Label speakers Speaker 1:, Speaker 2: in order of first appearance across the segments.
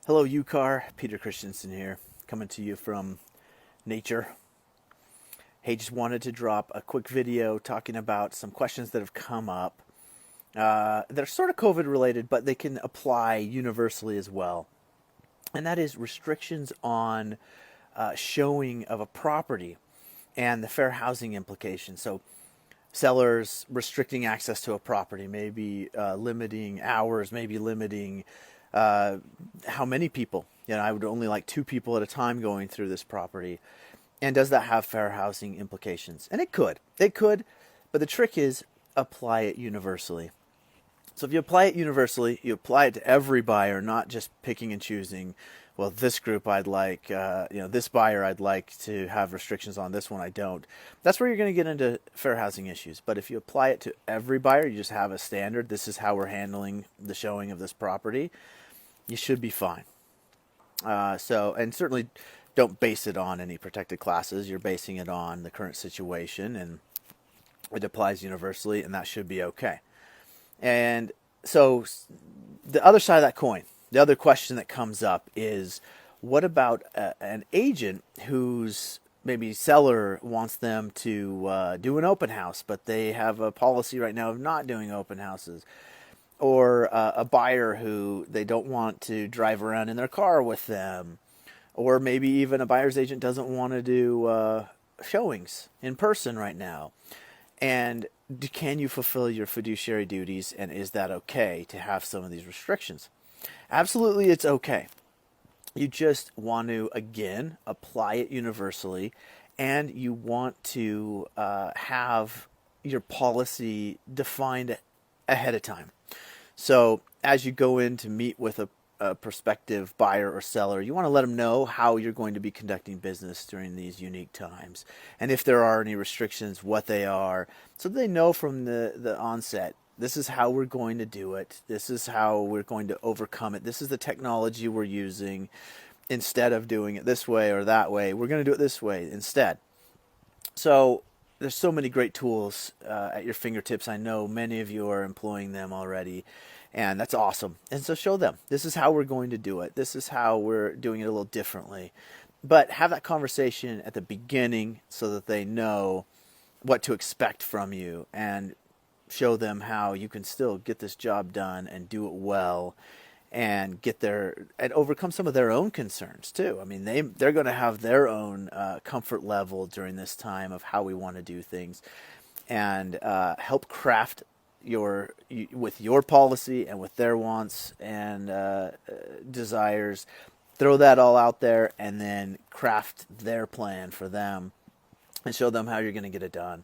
Speaker 1: Hello, UCAR. Peter Christensen here, coming to you from nature. Hey, just wanted to drop a quick video talking about some questions that have come up. They're sort of COVID related, but they can apply universally as well. And that is restrictions on showing of a property and the fair housing implications. So, sellers restricting access to a property, maybe limiting hours, maybe limiting how many people. I would only like 2 people at a time going through this property. And does that have fair housing implications? And it could. It could, but the trick is apply it universally. So if you apply it universally, you apply it to every buyer, not just picking and choosing. Well, this group I'd like, this buyer I'd like to have restrictions on, this one I don't. That's where you're going to get into fair housing issues. But if you apply it to every buyer, you just have a standard. This is how we're handling the showing of this property. You should be fine. And certainly don't base it on any protected classes. You're basing it on the current situation, and it applies universally, and that should be okay. And so the other side of that coin, the other question that comes up is, what about an agent whose maybe seller wants them to do an open house, but they have a policy right now of not doing open houses? Or a buyer who they don't want to drive around in their car with them. Or maybe even a buyer's agent doesn't want to do showings in person right now. And can you fulfill your fiduciary duties, and is that okay to have some of these restrictions? Absolutely, it's okay. You just want to, again, apply it universally, and you want to have your policy defined ahead of time. So as you go in to meet with a prospective buyer or seller, you want to let them know how you're going to be conducting business during these unique times. And if there are any restrictions, what they are, so they know from the onset, this is how we're going to do it. This is how we're going to overcome it. This is the technology we're using. Instead of doing it this way or that way, we're going to do it this way instead. So there's so many great tools at your fingertips. I know many of you are employing them already, and that's awesome. And so show them, this is how we're going to do it. This is how we're doing it a little differently. But have that conversation at the beginning so that they know what to expect from you, and show them how you can still get this job done and do it well, and get there and overcome some of their own concerns too. I mean, they're going to have their own comfort level during this time of how we want to do things, and help craft with your policy and with their wants and desires. Throw that all out there, and then craft their plan for them and show them how you're going to get it done.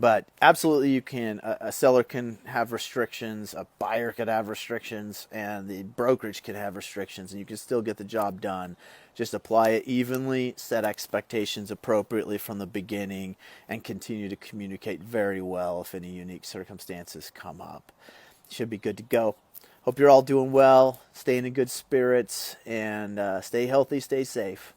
Speaker 1: But absolutely, you can. A seller can have restrictions, a buyer could have restrictions, and the brokerage can have restrictions, and you can still get the job done. Just apply it evenly, set expectations appropriately from the beginning, and continue to communicate very well if any unique circumstances come up. Should be good to go. Hope you're all doing well, staying in good spirits, and stay healthy, stay safe.